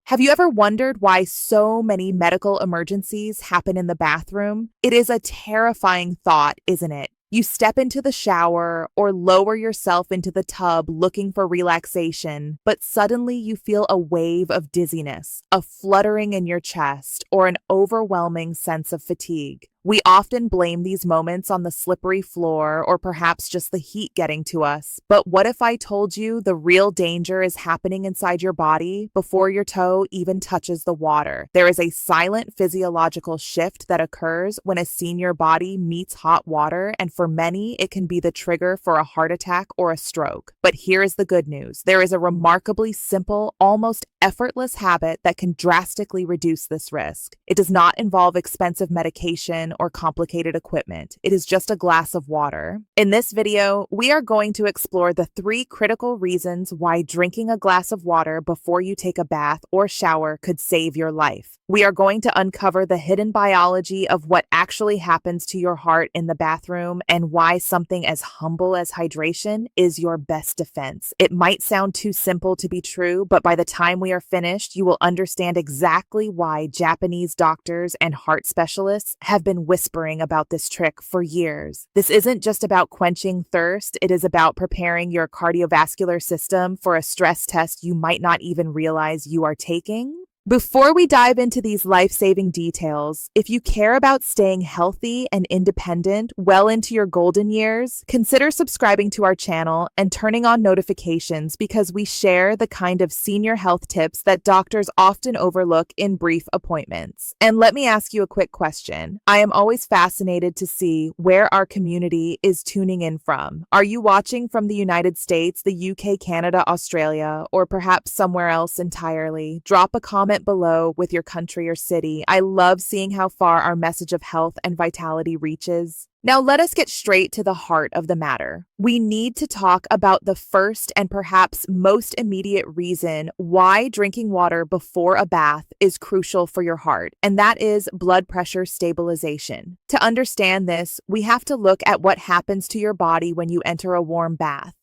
Have you ever wondered why so many medical emergencies happen in the bathroom? It is a terrifying thought, isn't it? You step into the shower or lower yourself into the tub looking for relaxation, but suddenly you feel a wave of dizziness, a fluttering in your chest, or an overwhelming sense of fatigue. We often blame these moments on the slippery floor or perhaps just the heat getting to us. But what if I told you the real danger is happening inside your body before your toe even touches the water? There is a silent physiological shift that occurs when a senior body meets hot water, and for many, it can be the trigger for a heart attack or a stroke. But here is the good news. There is a remarkably simple, almost effortless habit that can drastically reduce this risk. It does not involve expensive medication or complicated equipment. It is just a glass of water. In this video, we are going to explore the 3 critical reasons why drinking a glass of water before you take a bath or shower could save your life. We are going to uncover the hidden biology of what actually happens to your heart in the bathroom and why something as humble as hydration is your best defense. It might sound too simple to be true, but by the time we are finished, you will understand exactly why Japanese doctors and heart specialists have been whispering about this trick for years. This isn't just about quenching thirst, it is about preparing your cardiovascular system for a stress test you might not even realize you are taking. Before we dive into these life-saving details, if you care about staying healthy and independent well into your golden years, consider subscribing to our channel and turning on notifications because we share the kind of senior health tips that doctors often overlook in brief appointments. And let me ask you a quick question. I am always fascinated to see where our community is tuning in from. Are you watching from the United States, the UK, Canada, Australia, or perhaps somewhere else entirely? Drop a comment below with your country or city. I love seeing how far our message of health and vitality reaches. Now let us get straight to the heart of the matter. We need to talk about the first and perhaps most immediate reason why drinking water before a bath is crucial for your heart, and that is blood pressure stabilization. To understand this, we have to look at what happens to your body when you enter a warm bath.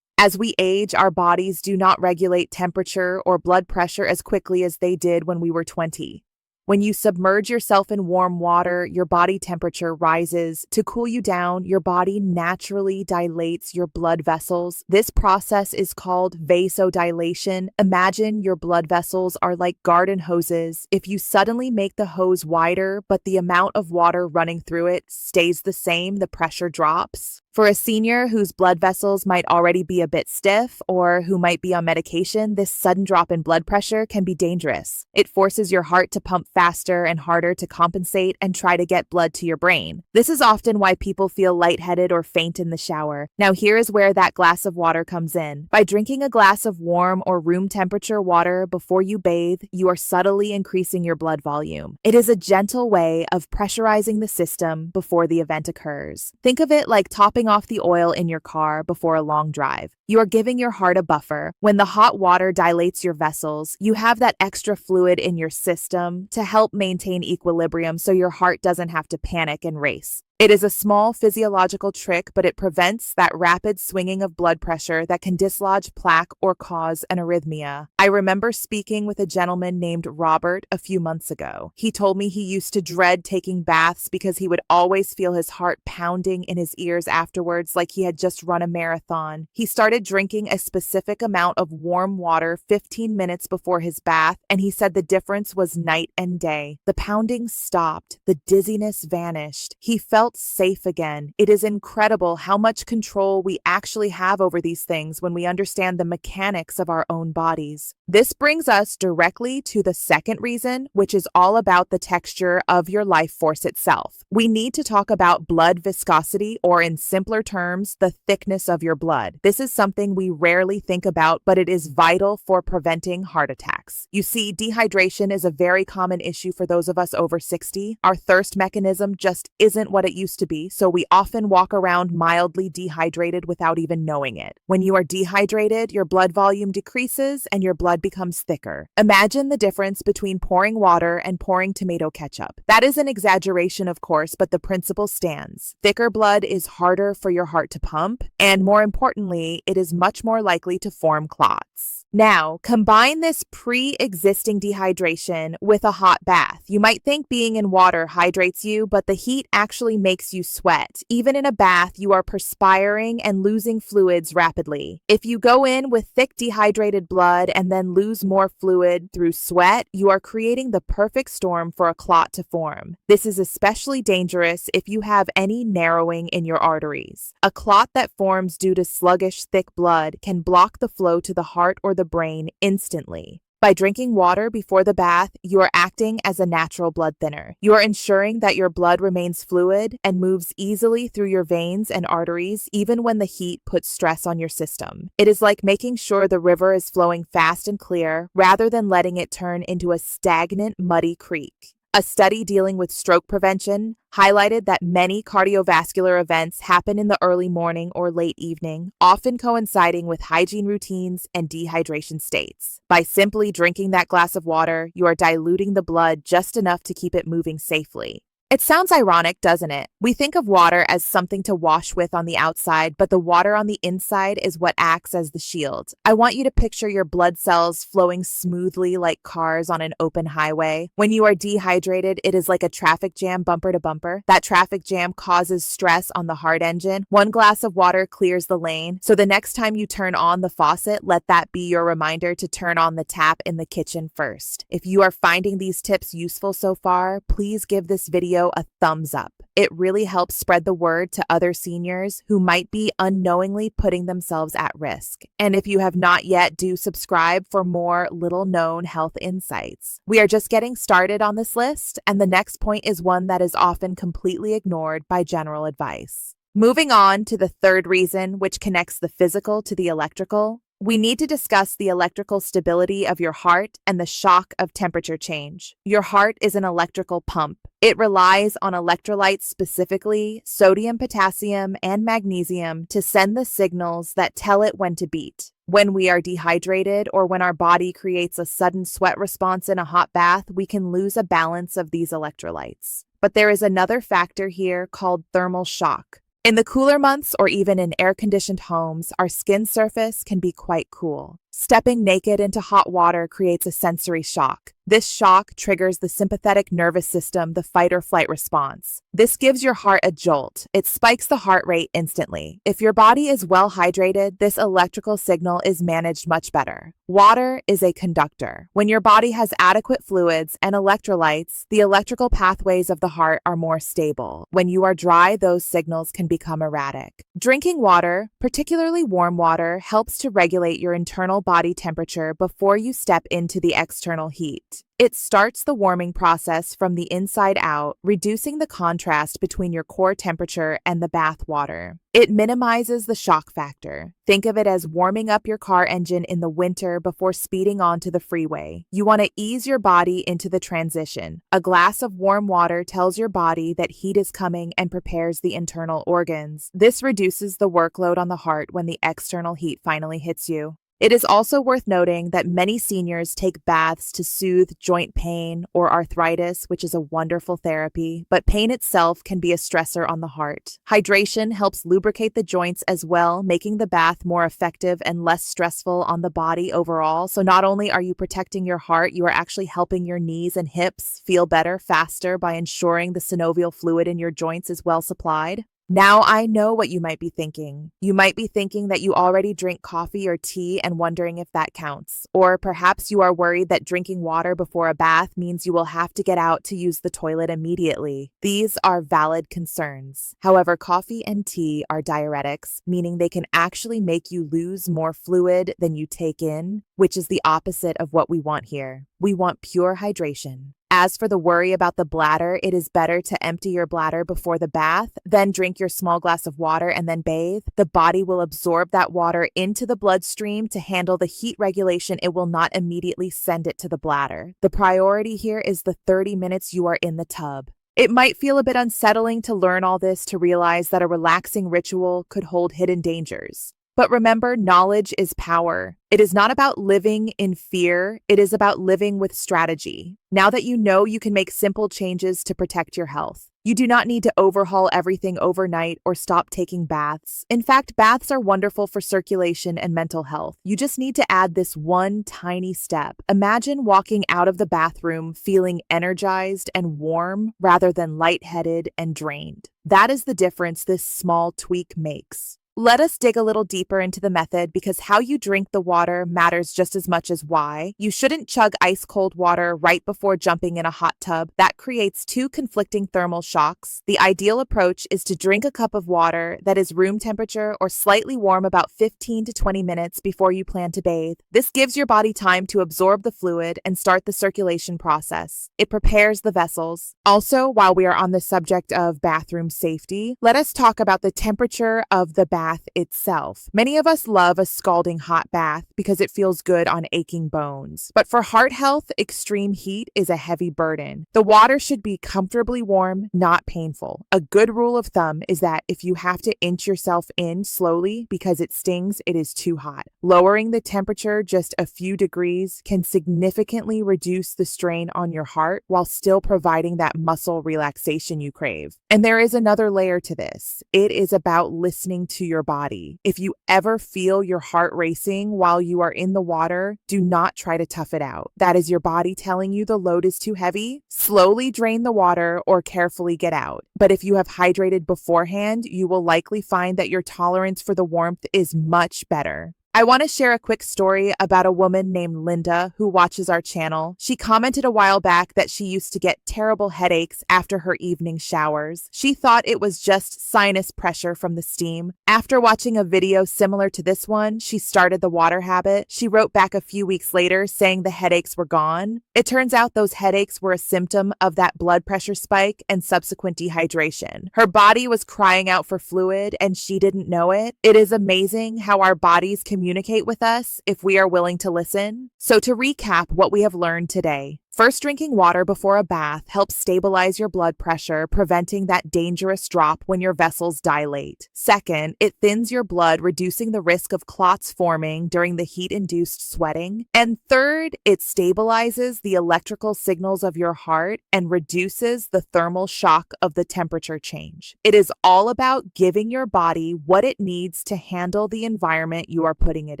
As we age, our bodies do not regulate temperature or blood pressure as quickly as they did when we were 20. When you submerge yourself in warm water, your body temperature rises. To cool you down, your body naturally dilates your blood vessels. This process is called vasodilation. Imagine your blood vessels are like garden hoses. If you suddenly make the hose wider, but the amount of water running through it stays the same, the pressure drops. For a senior whose blood vessels might already be a bit stiff or who might be on medication, this sudden drop in blood pressure can be dangerous. It forces your heart to pump faster and harder to compensate and try to get blood to your brain. This is often why people feel lightheaded or faint in the shower. Now here is where that glass of water comes in. By drinking a glass of warm or room temperature water before you bathe, you are subtly increasing your blood volume. It is a gentle way of pressurizing the system before the event occurs. Think of it like topping off the oil in your car before a long drive. You are giving your heart a buffer. When the hot water dilates your vessels, you have that extra fluid in your system to help maintain equilibrium so your heart doesn't have to panic and race. It is a small physiological trick, but it prevents that rapid swinging of blood pressure that can dislodge plaque or cause an arrhythmia. I remember speaking with a gentleman named Robert a few months ago. He told me he used to dread taking baths because he would always feel his heart pounding in his ears afterwards like he had just run a marathon. He started drinking a specific amount of warm water 15 minutes before his bath, and he said the difference was night and day. The pounding stopped. The dizziness vanished. He felt safe again. It is incredible how much control we actually have over these things when we understand the mechanics of our own bodies. This brings us directly to the second reason, which is all about the texture of your life force itself. We need to talk about blood viscosity, or in simpler terms, the thickness of your blood. This is something we rarely think about, but it is vital for preventing heart attacks. You see, dehydration is a very common issue for those of us over 60. Our thirst mechanism just isn't what it used to be, so we often walk around mildly dehydrated without even knowing it. When you are dehydrated, your blood volume decreases and your blood becomes thicker. Imagine the difference between pouring water and pouring tomato ketchup. That is an exaggeration, of course, but the principle stands. Thicker blood is harder for your heart to pump, and more importantly, it is much more likely to form clots. Now, combine this pre-existing dehydration with a hot bath. You might think being in water hydrates you, but the heat actually makes you sweat. Even in a bath, you are perspiring and losing fluids rapidly. If you go in with thick dehydrated blood and then lose more fluid through sweat, you are creating the perfect storm for a clot to form. This is especially dangerous if you have any narrowing in your arteries. A clot that forms due to sluggish, thick blood can block the flow to the heart or the brain instantly. By drinking water before the bath, you are acting as a natural blood thinner. You are ensuring that your blood remains fluid and moves easily through your veins and arteries even when the heat puts stress on your system. It is like making sure the river is flowing fast and clear rather than letting it turn into a stagnant, muddy creek. A study dealing with stroke prevention highlighted that many cardiovascular events happen in the early morning or late evening, often coinciding with hygiene routines and dehydration states. By simply drinking that glass of water, you are diluting the blood just enough to keep it moving safely. It sounds ironic, doesn't it? We think of water as something to wash with on the outside, but the water on the inside is what acts as the shield. I want you to picture your blood cells flowing smoothly like cars on an open highway. When you are dehydrated, it is like a traffic jam bumper to bumper. That traffic jam causes stress on the heart engine. One glass of water clears the lane, so the next time you turn on the faucet, let that be your reminder to turn on the tap in the kitchen first. If you are finding these tips useful so far, please give this video a thumbs up. It really helps spread the word to other seniors who might be unknowingly putting themselves at risk. And if you have not yet, do subscribe for more little-known health insights. We are just getting started on this list, and the next point is one that is often completely ignored by general advice. Moving on to the third reason, which connects the physical to the electrical, we need to discuss the electrical stability of your heart and the shock of temperature change. Your heart is an electrical pump. It relies on electrolytes, specifically sodium, potassium, and magnesium, to send the signals that tell it when to beat. When we are dehydrated or when our body creates a sudden sweat response in a hot bath, we can lose a balance of these electrolytes. But there is another factor here called thermal shock. In the cooler months or even in air-conditioned homes, our skin surface can be quite cool. Stepping naked into hot water creates a sensory shock. This shock triggers the sympathetic nervous system, the fight or flight response. This gives your heart a jolt. It spikes the heart rate instantly. If your body is well hydrated, this electrical signal is managed much better. Water is a conductor. When your body has adequate fluids and electrolytes, the electrical pathways of the heart are more stable. When you are dry, those signals can become erratic. Drinking water, particularly warm water, helps to regulate your internal body temperature before you step into the external heat. It starts the warming process from the inside out, reducing the contrast between your core temperature and the bath water. It minimizes the shock factor. Think of it as warming up your car engine in the winter before speeding onto the freeway. You want to ease your body into the transition. A glass of warm water tells your body that heat is coming and prepares the internal organs. This reduces the workload on the heart when the external heat finally hits you. It is also worth noting that many seniors take baths to soothe joint pain or arthritis, which is a wonderful therapy, but pain itself can be a stressor on the heart. Hydration helps lubricate the joints as well, making the bath more effective and less stressful on the body overall. So not only are you protecting your heart, you are actually helping your knees and hips feel better faster by ensuring the synovial fluid in your joints is well supplied. Now I know what you might be thinking. You might be thinking that you already drink coffee or tea and wondering if that counts. Or perhaps you are worried that drinking water before a bath means you will have to get out to use the toilet immediately. These are valid concerns. However, coffee and tea are diuretics, meaning they can actually make you lose more fluid than you take in, which is the opposite of what we want here. We want pure hydration. As for the worry about the bladder, it is better to empty your bladder before the bath, then drink your small glass of water and then bathe. The body will absorb that water into the bloodstream to handle the heat regulation. It will not immediately send it to the bladder. The priority here is the 30 minutes you are in the tub. It might feel a bit unsettling to learn all this, to realize that a relaxing ritual could hold hidden dangers. But remember, knowledge is power. It is not about living in fear, it is about living with strategy. Now that you know, you can make simple changes to protect your health. You do not need to overhaul everything overnight or stop taking baths. In fact, baths are wonderful for circulation and mental health. You just need to add this one tiny step. Imagine walking out of the bathroom feeling energized and warm rather than lightheaded and drained. That is the difference this small tweak makes. Let us dig a little deeper into the method because how you drink the water matters just as much as why. You shouldn't chug ice cold water right before jumping in a hot tub. That creates two conflicting thermal shocks. The ideal approach is to drink a cup of water that is room temperature or slightly warm about 15 to 20 minutes before you plan to bathe. This gives your body time to absorb the fluid and start the circulation process. It prepares the vessels. Also, while we are on the subject of bathroom safety, let us talk about the temperature of the bath itself. Many of us love a scalding hot bath because it feels good on aching bones. But for heart health, extreme heat is a heavy burden. The water should be comfortably warm, not painful. A good rule of thumb is that if you have to inch yourself in slowly because it stings, it is too hot. Lowering the temperature just a few degrees can significantly reduce the strain on your heart while still providing that muscle relaxation you crave. And there is another layer to this. It is about listening to your body. If you ever feel your heart racing while you are in the water, do not try to tough it out. That is your body telling you the load is too heavy. Slowly drain the water or carefully get out. But if you have hydrated beforehand, you will likely find that your tolerance for the warmth is much better. I want to share a quick story about a woman named Linda who watches our channel. She commented a while back that she used to get terrible headaches after her evening showers. She thought it was just sinus pressure from the steam. After watching a video similar to this one, she started the water habit. She wrote back a few weeks later saying the headaches were gone. It turns out those headaches were a symptom of that blood pressure spike and subsequent dehydration. Her body was crying out for fluid and she didn't know it. It is amazing how our bodies communicate with us if we are willing to listen. So to recap what we have learned today. First, drinking water before a bath helps stabilize your blood pressure, preventing that dangerous drop when your vessels dilate. Second, it thins your blood, reducing the risk of clots forming during the heat-induced sweating. And third, it stabilizes the electrical signals of your heart and reduces the thermal shock of the temperature change. It is all about giving your body what it needs to handle the environment you are putting it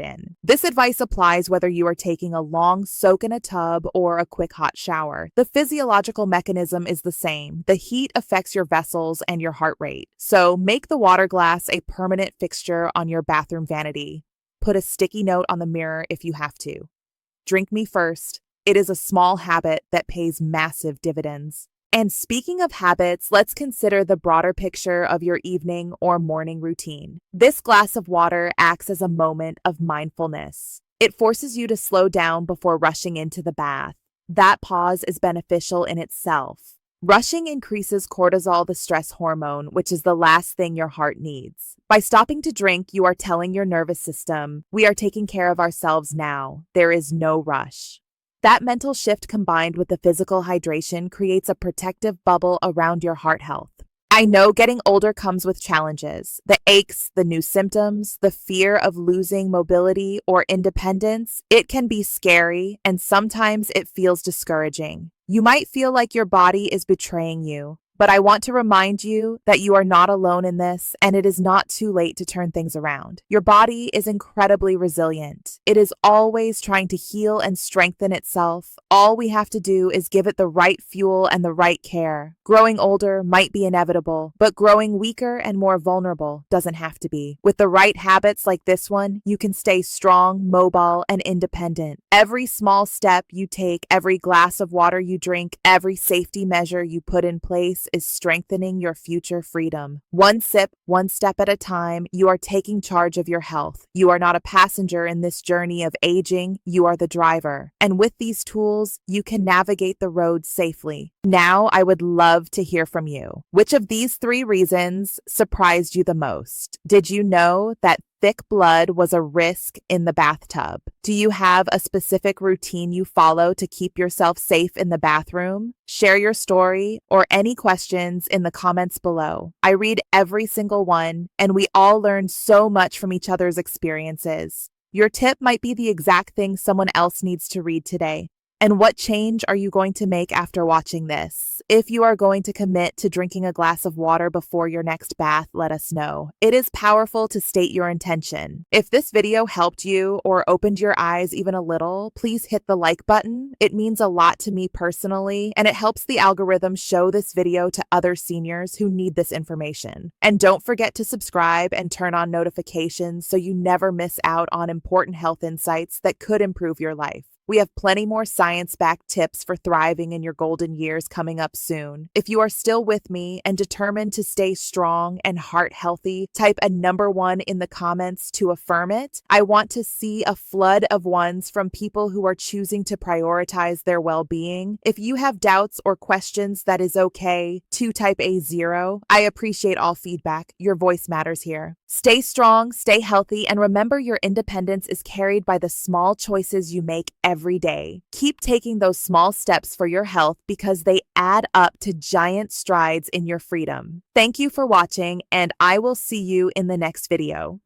in. This advice applies whether you are taking a long soak in a tub or a quick hot shower. The physiological mechanism is the same. The heat affects your vessels and your heart rate. So make the water glass a permanent fixture on your bathroom vanity. Put a sticky note on the mirror if you have to. Drink me first. It is a small habit that pays massive dividends. And speaking of habits, let's consider the broader picture of your evening or morning routine. This glass of water acts as a moment of mindfulness. It forces you to slow down before rushing into the bath. That pause is beneficial in itself. Rushing increases cortisol, the stress hormone, which is the last thing your heart needs. By stopping to drink, you are telling your nervous system, we are taking care of ourselves now. There is no rush. That mental shift combined with the physical hydration creates a protective bubble around your heart health. I know getting older comes with challenges. The aches, the new symptoms, the fear of losing mobility or independence. It can be scary, and sometimes it feels discouraging. You might feel like your body is betraying you. But I want to remind you that you are not alone in this, and it is not too late to turn things around. Your body is incredibly resilient. It is always trying to heal and strengthen itself. All we have to do is give it the right fuel and the right care. Growing older might be inevitable, but growing weaker and more vulnerable doesn't have to be. With the right habits like this one, you can stay strong, mobile, and independent. Every small step you take, every glass of water you drink, every safety measure you put in place is strengthening your future freedom. One sip, one step at a time, you are taking charge of your health. You are not a passenger in this journey of aging, you are the driver. And with these tools, you can navigate the road safely. Now, I would love to hear from you. Which of these 3 reasons surprised you the most? Did you know that thick blood was a risk in the bathtub. Do you have a specific routine you follow to keep yourself safe in the bathroom? Share your story or any questions in the comments below. I read every single one, and we all learn so much from each other's experiences. Your tip might be the exact thing someone else needs to read today. And what change are you going to make after watching this? If you are going to commit to drinking a glass of water before your next bath, let us know. It is powerful to state your intention. If this video helped you or opened your eyes even a little, please hit the like button. It means a lot to me personally, and it helps the algorithm show this video to other seniors who need this information. And don't forget to subscribe and turn on notifications so you never miss out on important health insights that could improve your life. We have plenty more science-backed tips for thriving in your golden years coming up soon. If you are still with me and determined to stay strong and heart healthy, type a number 1 in the comments to affirm it. I want to see a flood of ones from people who are choosing to prioritize their well-being. If you have doubts or questions, that is okay to type a 0. I appreciate all feedback. Your voice matters here. Stay strong, stay healthy, and remember your independence is carried by the small choices you make every day. Keep taking those small steps for your health because they add up to giant strides in your freedom. Thank you for watching, and I will see you in the next video.